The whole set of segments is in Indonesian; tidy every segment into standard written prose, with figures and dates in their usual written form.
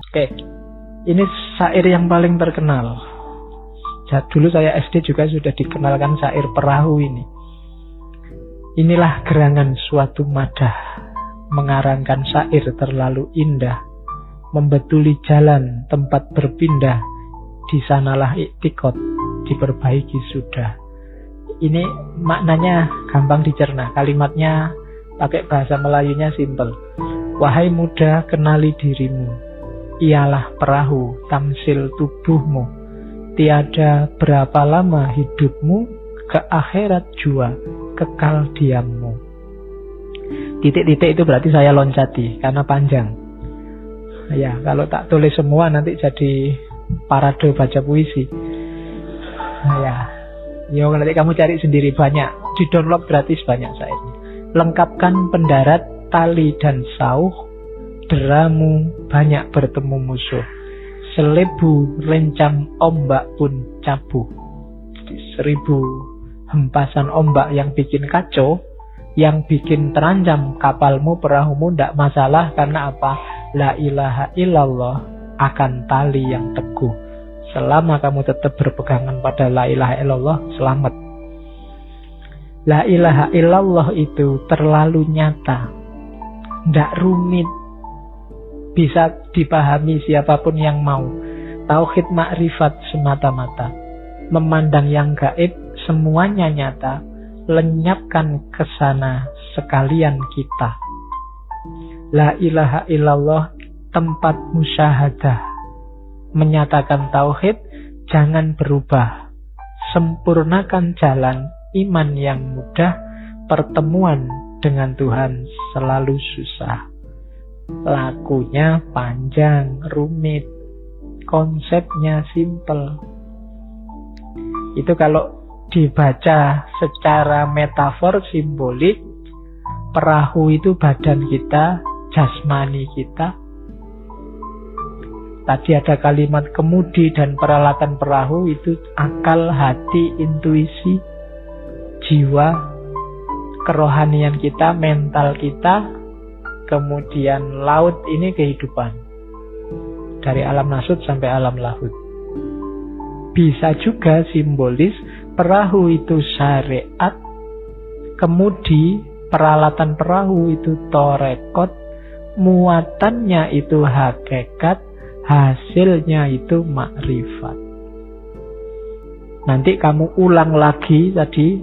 Oke, ini syair yang paling terkenal. Dulu saya SD juga sudah dikenalkan syair perahu ini. Inilah gerangan suatu madah, mengarangkan syair terlalu indah, membetuli jalan tempat berpindah, di sanalah iktikot, diperbaiki sudah. Ini maknanya gampang dicerna, kalimatnya pakai bahasa Melayunya simpel. Wahai muda, kenali dirimu, ialah perahu tamsil tubuhmu, tiada berapa lama hidupmu, ke akhirat jua kekal diammu. Titik-titik itu berarti saya loncati karena panjang. Ya, kalau tak tulis semua nanti jadi parade baca puisi. Ya, nanti kamu cari sendiri, banyak. Di download gratis banyak syairnya. Lengkapkan pendarat, tali dan sauh, deramu banyak bertemu musuh. Selebu rencam ombak pun cabuh. 1000 hempasan ombak yang bikin kacau, yang bikin terancam kapalmu, perahumu, tidak masalah. Karena apa? La ilaha illallah akan tali yang teguh. Selama kamu tetap berpegangan pada la ilaha illallah, selamat. La ilaha illallah itu terlalu nyata, tidak rumit, bisa dipahami siapapun yang mau. Tauhid makrifat semata-mata, memandang yang gaib, semuanya nyata, lenyapkan ke sana sekalian kita. La ilaha illallah tempat musyahadah, menyatakan tauhid, jangan berubah. Sempurnakan jalan iman yang mudah, pertemuan dengan Tuhan selalu susah. Lakunya panjang, rumit, konsepnya simple. Itu kalau dibaca secara metafor simbolik, perahu itu badan kita, jasmani kita. Tadi ada kalimat kemudi dan peralatan perahu itu akal, hati, intuisi, jiwa, kerohanian kita, mental kita. Kemudian laut ini kehidupan, dari alam nasut sampai alam lahut. Bisa juga simbolis perahu itu syariat, kemudi peralatan perahu itu torekot, muatannya itu hakikat, hasilnya itu makrifat. Nanti kamu ulang lagi tadi,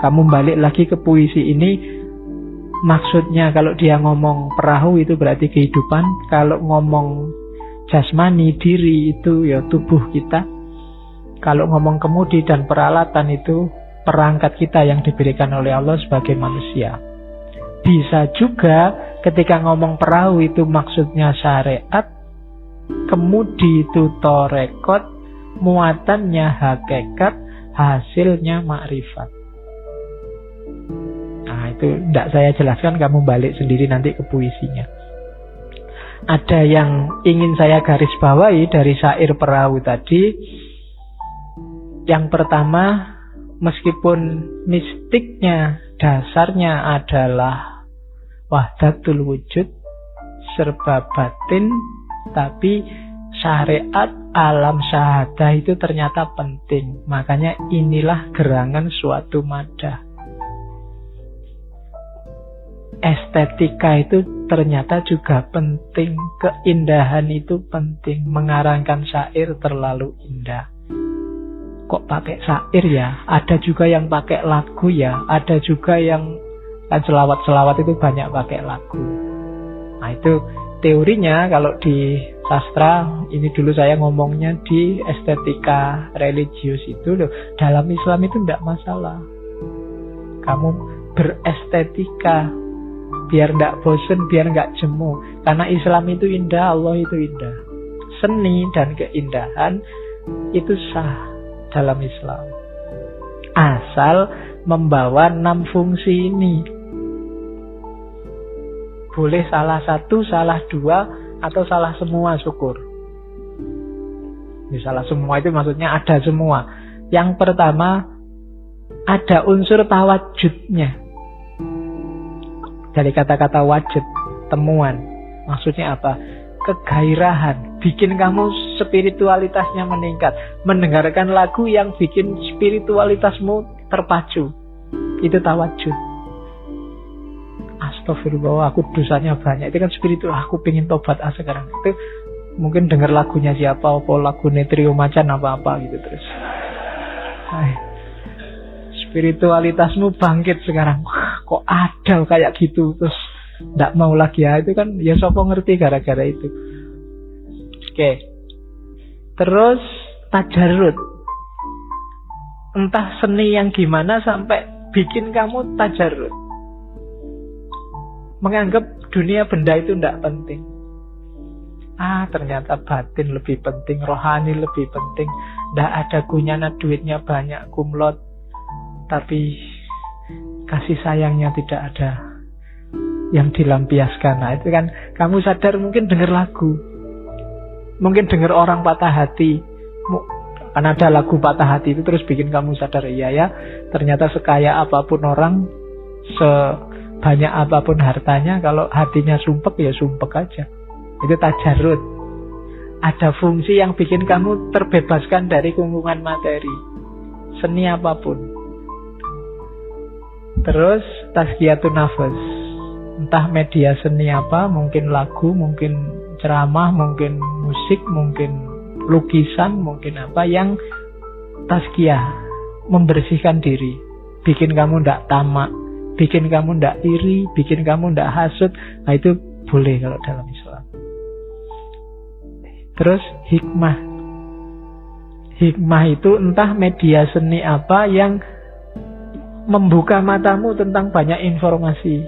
kamu balik lagi ke puisi ini. Maksudnya kalau dia ngomong perahu itu berarti kehidupan. Kalau ngomong jasmani, diri itu ya tubuh kita. Kalau ngomong kemudi dan peralatan itu perangkat kita yang diberikan oleh Allah sebagai manusia. Bisa juga ketika ngomong perahu itu maksudnya syariat, kemudi itu torekot, muatannya hakikat, hasilnya makrifat. Nah, itu tidak saya jelaskan, kamu balik sendiri nanti ke puisinya. Ada yang ingin saya garis bawahi dari syair perahu tadi. Yang pertama, meskipun mistiknya, dasarnya adalah wahdatul wujud, serba batin, tapi syariat alam syahadah itu ternyata penting. Makanya inilah gerangan suatu madah. Estetika itu ternyata juga penting, keindahan itu penting. Mengarangkan syair terlalu indah. Kok pakai syair ya? Ada juga yang pakai lagu ya. Ada juga yang kan selawat-selawat itu banyak pakai lagu. Nah itu teorinya kalau di sastra, ini dulu saya ngomongnya di estetika religius itu loh. Dalam Islam itu tidak masalah. Kamu berestetika biar tidak bosen, biar nggak jemu. Karena Islam itu indah, Allah itu indah. Seni dan keindahan itu sah dalam Islam, asal membawa 6 fungsi ini. Boleh salah satu, salah 2, atau salah semua, syukur. Salah semua itu maksudnya ada semua. Yang pertama, ada unsur tawajudnya. Dari kata-kata wajud, temuan. Maksudnya apa? kegairahan, bikin kamu spiritualitasnya meningkat. Mendengarkan lagu yang bikin spiritualitasmu terpacu, itu tawadud. Astagfirullah, aku dosanya banyak. Itu kan spiritual, aku pengen tobat sekarang. Itu mungkin dengar lagunya siapa, apa lagu Trio Macan apa-apa gitu terus. Spiritualitasmu bangkit sekarang. Kok ada kayak gitu terus nggak mau lagi ya, itu kan ya sopo ngerti gara-gara itu. Oke. Terus tajarrud. Entah seni yang gimana sampai bikin kamu tajarrud. Menganggap dunia benda itu nggak penting. Ternyata batin lebih penting, rohani lebih penting. Nggak ada gunanya duitnya banyak, kumlot, tapi kasih sayangnya tidak ada yang dilampiaskan. Nah itu kan kamu sadar, mungkin dengar lagu, mungkin dengar orang patah hati, kan ada lagu patah hati itu terus bikin kamu sadar, iya ya, ternyata sekaya apapun orang, sebanyak apapun hartanya, kalau hatinya sumpek ya sumpek aja. Itu tajarrud. Ada fungsi yang bikin kamu terbebaskan dari kungkungan materi, seni apapun. Terus tazkiyatun nafas. Entah media seni apa, mungkin lagu, mungkin ceramah, mungkin musik, mungkin lukisan, mungkin apa yang tazkiyah, membersihkan diri, bikin kamu ndak tamak, bikin kamu ndak iri, bikin kamu ndak hasud. Nah itu boleh kalau dalam Islam. Terus hikmah. Hikmah itu entah media seni apa yang membuka matamu tentang banyak informasi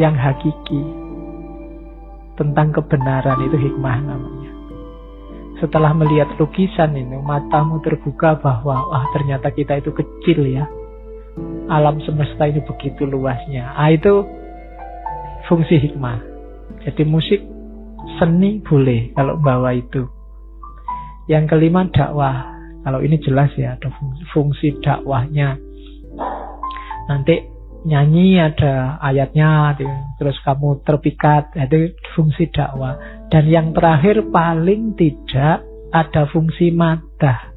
yang hakiki, tentang kebenaran, itu hikmah namanya. Setelah melihat lukisan ini, matamu terbuka bahwa ternyata kita itu kecil ya, alam semesta ini begitu luasnya. Itu fungsi hikmah. Jadi musik, seni boleh kalau bawa itu. Yang kelima dakwah. Kalau ini jelas ya, ada fungsi dakwahnya. Nanti nyanyi ada ayatnya, terus kamu terpikat, itu fungsi dakwah. Dan yang terakhir paling tidak ada fungsi madah.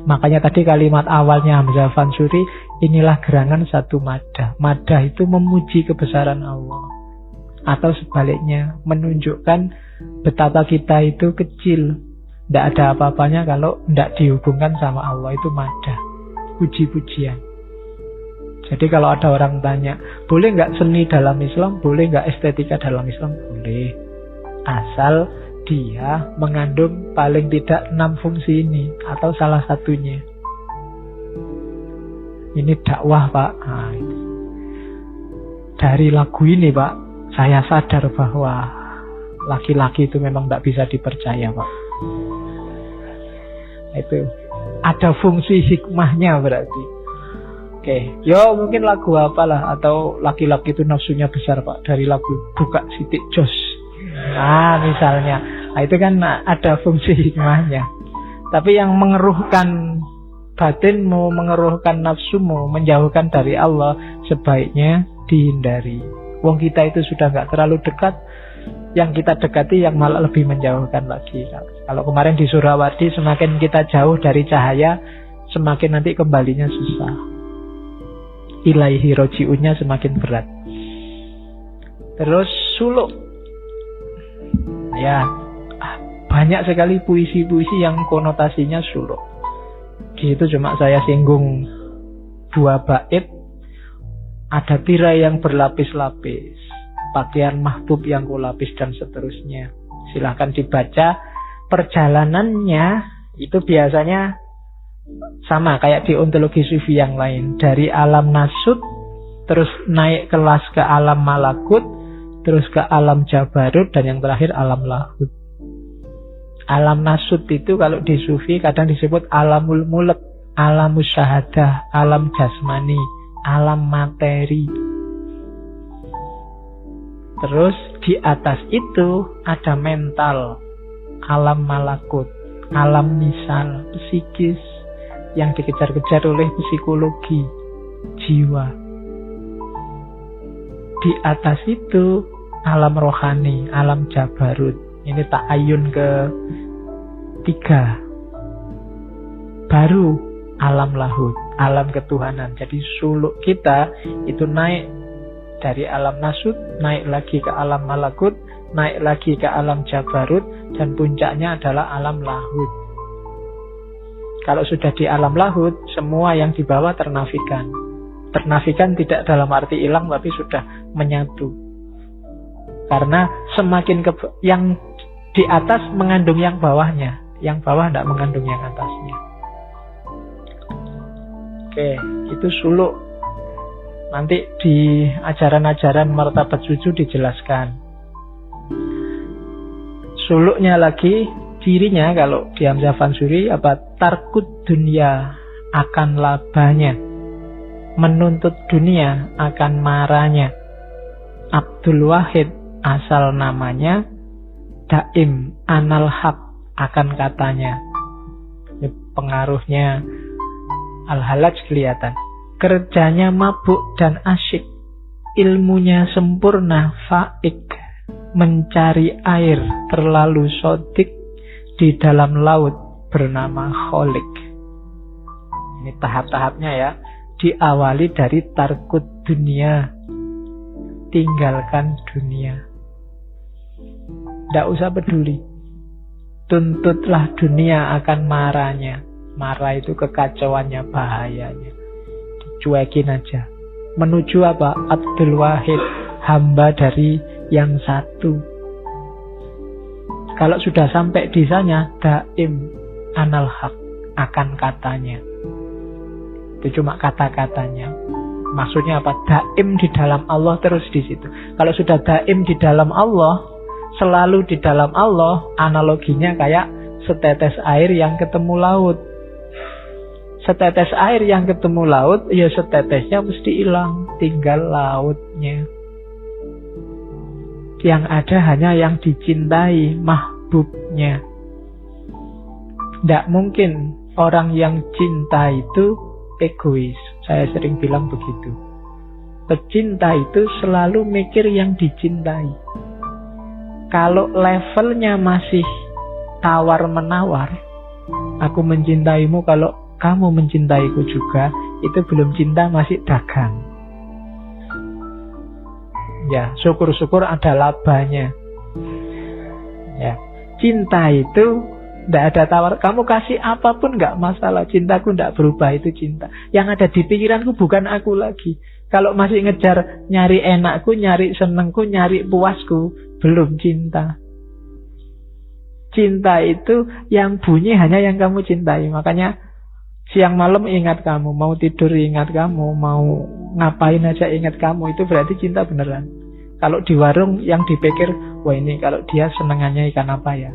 Makanya tadi kalimat awalnya Hamzah Fansuri, inilah gerangan satu madah. Madah itu memuji kebesaran Allah, atau sebaliknya menunjukkan betapa kita itu kecil, tidak ada apa-apanya kalau tidak dihubungkan sama Allah. Itu madah, puji-pujian. Jadi kalau ada orang tanya, boleh nggak seni dalam Islam, boleh nggak estetika dalam Islam? Boleh. Asal dia mengandung paling tidak 6 fungsi ini, atau salah satunya. Ini dakwah Pak. Dari lagu ini Pak, saya sadar bahwa laki-laki itu memang tidak bisa dipercaya Pak. Itu ada fungsi hikmahnya berarti. Oke, mungkin lagu apalah, atau laki-laki itu nafsunya besar Pak, dari lagu Buka Sitik Jos. Misalnya. Itu kan ada fungsi hikmahnya. Tapi yang mengeruhkan batinmu, mengeruhkan nafsumu, menjauhkan dari Allah, sebaiknya dihindari. Wong kita itu sudah nggak terlalu dekat, yang kita dekati yang malah lebih menjauhkan lagi. Kalau kemarin di Surawadi, semakin kita jauh dari cahaya, semakin nanti kembalinya susah. Ilaihi roji'unnya semakin berat. Terus suluk. Ya, banyak sekali puisi-puisi yang konotasinya suluk. Di situ cuma saya singgung 2 bait. Ada tirai yang berlapis-lapis, pakaian mahbub yang kulapis, dan seterusnya. Silahkan dibaca. Perjalanannya itu biasanya sama kayak di ontologi sufi yang lain. Dari alam nasut, terus naik kelas ke alam malakut, terus ke alam jabarut, dan yang terakhir alam lahut. Alam nasut itu kalau di sufi kadang disebut alamul mulk, alamus syahadah, alam jasmani, alam materi. Terus di atas itu ada mental, alam malakut, alam misal, psikis, yang dikejar-kejar oleh psikologi jiwa. Di atas itu alam rohani, alam jabarut. Ini ta'ayun ketiga. Baru alam lahut, alam ketuhanan. Jadi suluk kita itu naik dari alam nasut, naik lagi ke alam malakut, naik lagi ke alam jabarut, dan puncaknya adalah alam lahut. Kalau sudah di alam lahut, semua yang di bawah ternafikan. Ternafikan tidak dalam arti hilang, tapi sudah menyatu. Karena semakin yang di atas mengandung yang bawahnya, yang bawah tidak mengandung yang atasnya. Oke, itu suluk. Nanti di ajaran-ajaran martabat suju dijelaskan. Suluknya lagi, cirinya kalau di Hamzah Fansuri apa? Tarkut dunia, akan labanya. Menuntut dunia, akan marahnya. Abdul Wahid asal namanya, daim anal haq, akan katanya. Ini pengaruhnya Al-Halaj kelihatan. Kerjanya mabuk dan asyik, ilmunya sempurna faik, mencari air terlalu sodik, di dalam laut bernama kholik. Ini tahap-tahapnya ya. Diawali dari tarkut dunia, tinggalkan dunia. Tidak usah peduli. Tuntutlah dunia akan marahnya. Marah itu kekacauannya, bahayanya. Cuekin aja. Menuju apa? Abdul Wahid, hamba dari yang satu. Kalau sudah sampai di sana, daim anal haq, akan katanya. Itu cuma kata-katanya. Maksudnya apa? Daim di dalam Allah, terus di situ. Kalau sudah daim di dalam Allah, selalu di dalam Allah, analoginya kayak setetes air yang ketemu laut. Setetes air yang ketemu laut, ya setetesnya mesti hilang, tinggal lautnya. Yang ada hanya yang dicintai, mahbubnya. Tidak mungkin orang yang cinta itu egois. Saya sering bilang begitu. Pecinta itu selalu mikir yang dicintai. Kalau levelnya masih tawar-menawar, aku mencintaimu kalau kamu mencintaiku juga, itu belum cinta, masih dagang. Ya, syukur-syukur ada labanya. Ya, cinta itu tidak ada tawar. Kamu kasih apapun nggak masalah. Cintaku tidak berubah, itu cinta. Yang ada di pikiranku bukan aku lagi. Kalau masih ngejar nyari enakku, nyari senengku, nyari puasku, belum cinta. Cinta itu yang bunyi hanya yang kamu cintai. Makanya siang malam ingat kamu, mau tidur ingat kamu, mau ngapain aja ingat kamu, itu berarti cinta beneran. Kalau di warung yang dipikir, wah ini kalau dia senengannya ikan apa ya.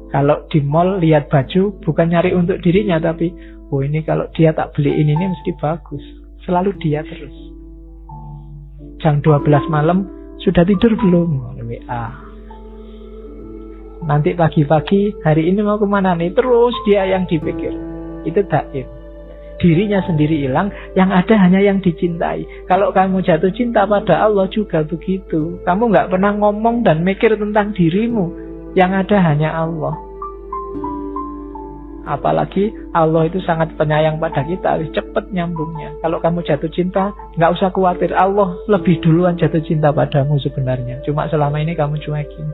Kalau di mall lihat baju, bukan nyari untuk dirinya, tapi oh ini kalau dia tak beliin ini mesti bagus. Selalu dia terus. Jam 12 malam, sudah tidur belum? WA. Nanti pagi-pagi, hari ini mau kemana nih? Terus dia yang dipikir. Itu daim. Dirinya sendiri hilang, yang ada hanya yang dicintai. Kalau kamu jatuh cinta pada Allah juga begitu. Kamu gak pernah ngomong dan mikir tentang dirimu. Yang ada hanya Allah. Apalagi Allah itu sangat penyayang pada kita, cepat nyambungnya. Kalau kamu jatuh cinta, gak usah khawatir. Allah lebih duluan jatuh cinta padamu sebenarnya. Cuma selama ini kamu cuekin.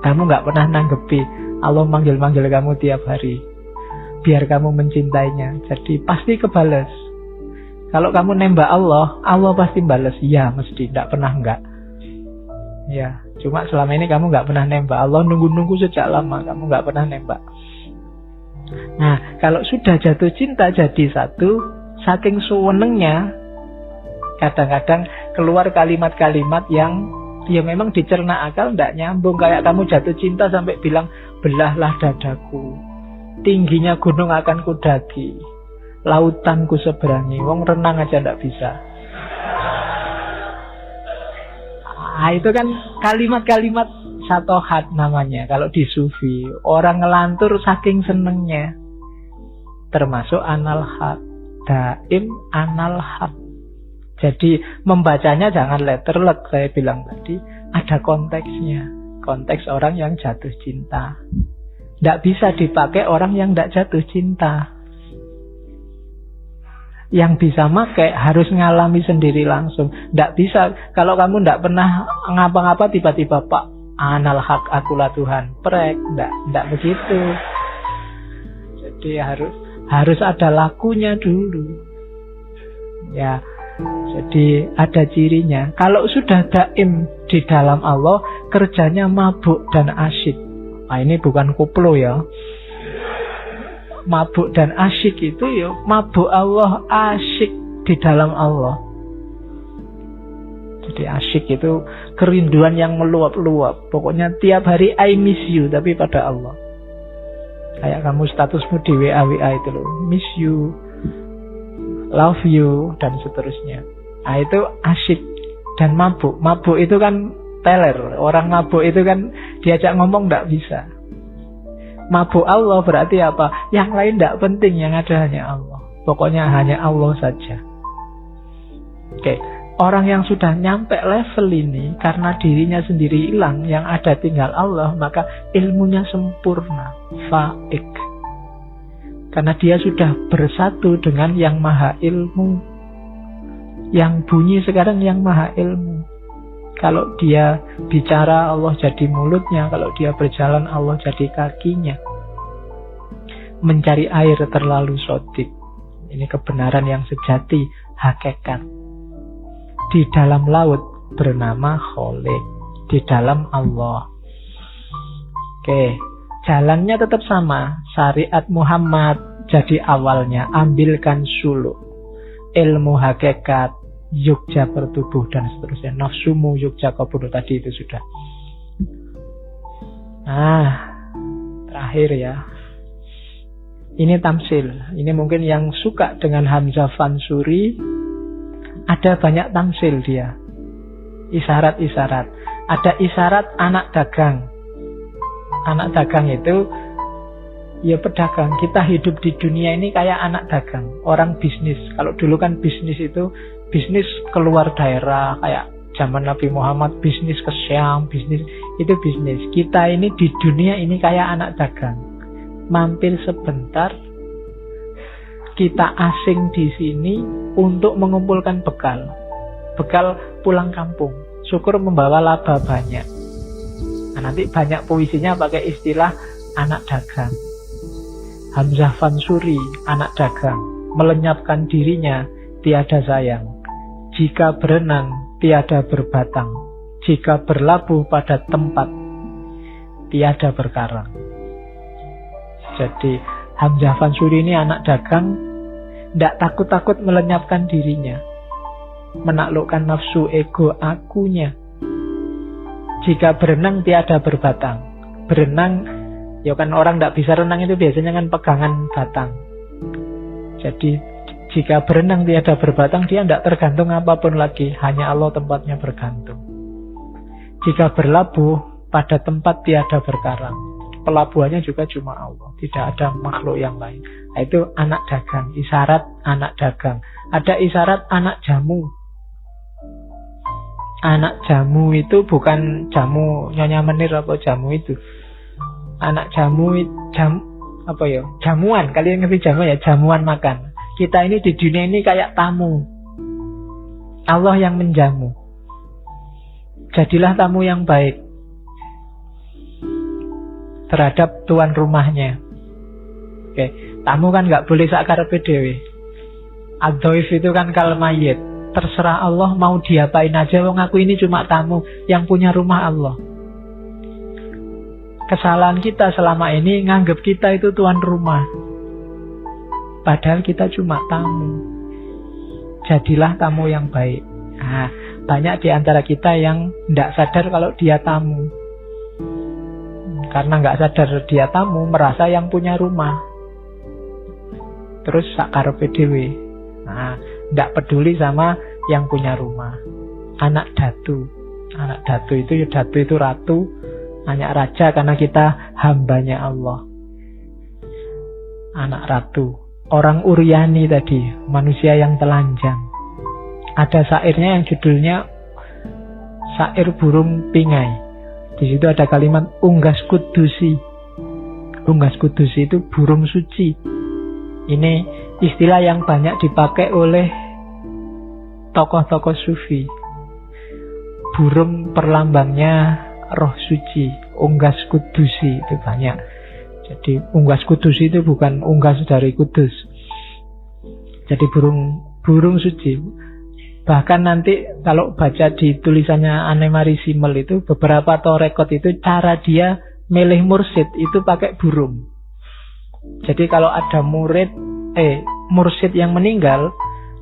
Kamu gak pernah nanggepi. Allah manggil-manggil kamu tiap hari, biar kamu mencintainya. Jadi pasti kebales. Kalau kamu nembak Allah, Allah pasti balas. Ya mesti, tidak pernah enggak. Ya, cuma selama ini kamu gak pernah nembak. Allah nunggu-nunggu sejak lama, kamu gak pernah nembak. Nah, kalau sudah jatuh cinta jadi satu, saking suwenengnya, kadang-kadang keluar kalimat-kalimat yang ya memang dicerna akal tidak nyambung. Kayak kamu jatuh cinta sampai bilang, belahlah dadaku, tingginya gunung akan kudaki, lautanku seberangi. Wong renang aja ndak bisa. Nah, itu kan kalimat-kalimat satohat namanya kalau di sufi. Orang ngelantur saking senengnya. Termasuk anal haq, daim anal haq. Jadi membacanya jangan letterlek, saya bilang tadi. Ada konteksnya. Konteks orang yang jatuh cinta. Tidak bisa dipakai orang yang tidak jatuh cinta. Yang bisa pakai harus ngalami sendiri langsung. Tidak bisa. Kalau kamu tidak pernah ngapa-ngapa tiba-tiba Pak, anal hak akulah Tuhan. Prek. Tidak begitu. Jadi harus ada lakunya dulu. Ya. Jadi ada cirinya. Kalau sudah daim di dalam Allah, kerjanya mabuk dan asyik. Nah, ini bukan koplo ya. Mabuk dan asyik itu ya mabuk Allah, asyik di dalam Allah. Jadi asyik itu kerinduan yang meluap-luap. Pokoknya tiap hari I miss you, tapi pada Allah. Kayak kamu statusmu di WA itu loh, miss you, love you, dan seterusnya. Nah itu asyik dan mabuk. Mabuk itu kan teler. Orang mabuk itu kan diajak ngomong tidak bisa. Mabuk Allah berarti apa? Yang lain tidak penting, yang ada hanya Allah. Pokoknya hanya Allah saja. Oke. Orang yang sudah nyampe level ini, karena dirinya sendiri hilang, yang ada tinggal Allah, maka ilmunya sempurna. Faik. Karena dia sudah bersatu dengan yang maha ilmu. Yang bunyi sekarang yang maha ilmu. Kalau dia bicara, Allah jadi mulutnya. Kalau dia berjalan, Allah jadi kakinya. Mencari air terlalu sodik. Ini kebenaran yang sejati, hakikat. Di dalam laut bernama Kholik. Di dalam Allah. Oke. Jalannya tetap sama. Syariat Muhammad jadi awalnya. Ambilkan suluk. Ilmu hakikat. Yogya bertubuh dan seterusnya. Nafsumu yogya kabunuh tadi itu sudah. Nah, terakhir ya. Ini tamsil. Ini mungkin yang suka dengan Hamzah Fansuri. Ada banyak tamsil dia. Isyarat-isyarat. Ada isyarat anak dagang. Anak dagang itu ya pedagang. Kita hidup di dunia ini kayak anak dagang. Orang bisnis. Kalau dulu kan bisnis itu bisnis keluar daerah, kayak zaman Nabi Muhammad, bisnis ke Syam, bisnis itu bisnis. Kita ini di dunia ini kayak anak dagang. Mampir sebentar, kita asing di sini untuk mengumpulkan bekal. Bekal pulang kampung. Syukur membawa laba banyak. Nah, nanti banyak puisinya pakai istilah anak dagang. Hamzah Fansuri, anak dagang, melenyapkan dirinya, tiada sayang. Jika berenang, tiada berbatang. Jika berlabuh pada tempat, tiada berkarang. Jadi Hamzah Fansuri ini anak dagang, tidak takut-takut melenyapkan dirinya, menaklukkan nafsu ego akunya. Jika berenang, tiada berbatang. Berenang, ya kan orang tidak bisa renang itu biasanya kan pegangan batang. Jadi jika berenang tiada berbatang, dia tidak tergantung apapun lagi. Hanya Allah tempatnya bergantung. Jika berlabuh pada tempat tiada berkarang. Pelabuhannya juga cuma Allah. Tidak ada makhluk yang lain. Nah, itu anak dagang. Isyarat anak dagang. Ada isyarat anak jamu. Anak jamu itu bukan jamu Nyonya Menir apa jamu itu. Anak jamu, apa ya? Jamuan. Kalian ngerti jamu ya? Jamuan makan. Kita ini di dunia ini kayak tamu. Allah yang menjamu. Jadilah tamu yang baik terhadap tuan rumahnya. Oke, tamu kan gak boleh sakarepe dhewe. Ad-dhaif itu kan kal mayyit. Terserah Allah mau diapain aja, wong aku ini cuma tamu yang punya rumah Allah. Kesalahan kita selama ini nganggap kita itu tuan rumah. Padahal kita cuma tamu. Jadilah tamu yang baik. Nah, banyak di antara kita yang tidak sadar kalau dia tamu. Karena nggak sadar dia tamu, merasa yang punya rumah. Terus sakarepe dhewe. Nah, tidak peduli sama yang punya rumah. Anak datu. Anak datu itu ratu. Anak raja karena kita hambanya Allah. Anak ratu. Orang Uryani tadi, manusia yang telanjang. Ada syairnya yang judulnya Syair Burung Pingai. Di situ ada kalimat unggas kudusi. Unggas kudusi itu burung suci. Ini istilah yang banyak dipakai oleh tokoh-tokoh sufi. Burung perlambangnya roh suci. Unggas kudusi itu banyak. Jadi unggas kudusi itu bukan unggas dari kudus. Jadi burung suci. Bahkan nanti kalau baca di tulisannya Anne-Marie Simmel itu, beberapa torekot itu cara dia milih mursyid itu pakai burung. Jadi kalau ada mursyid yang meninggal,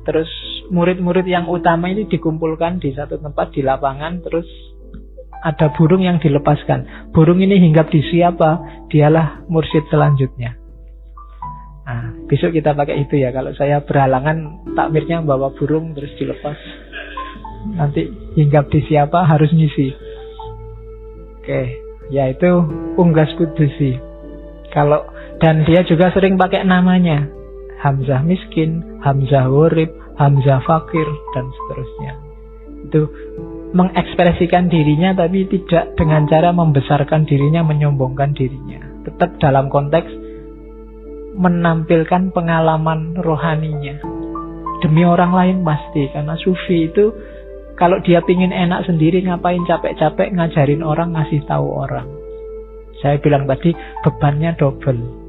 terus murid-murid yang utama ini dikumpulkan di satu tempat di lapangan, terus ada burung yang dilepaskan. Burung ini hinggap di siapa, dialah mursyid selanjutnya. Nah, besok kita pakai itu ya. Kalau saya berhalangan takmirnya bawa burung terus dilepas, nanti hinggap di siapa harus ngisi. Oke, yaitu unggas kudusi. Dan dia juga sering pakai namanya, Hamzah miskin, Hamzah gharib, Hamzah fakir, dan seterusnya. Itu mengekspresikan dirinya tapi tidak dengan cara membesarkan dirinya, menyombongkan dirinya. Tetap dalam konteks menampilkan pengalaman rohaninya demi orang lain pasti. Karena sufi itu kalau dia pingin enak sendiri, ngapain capek-capek ngajarin orang, ngasih tahu orang. Saya bilang tadi bebannya double.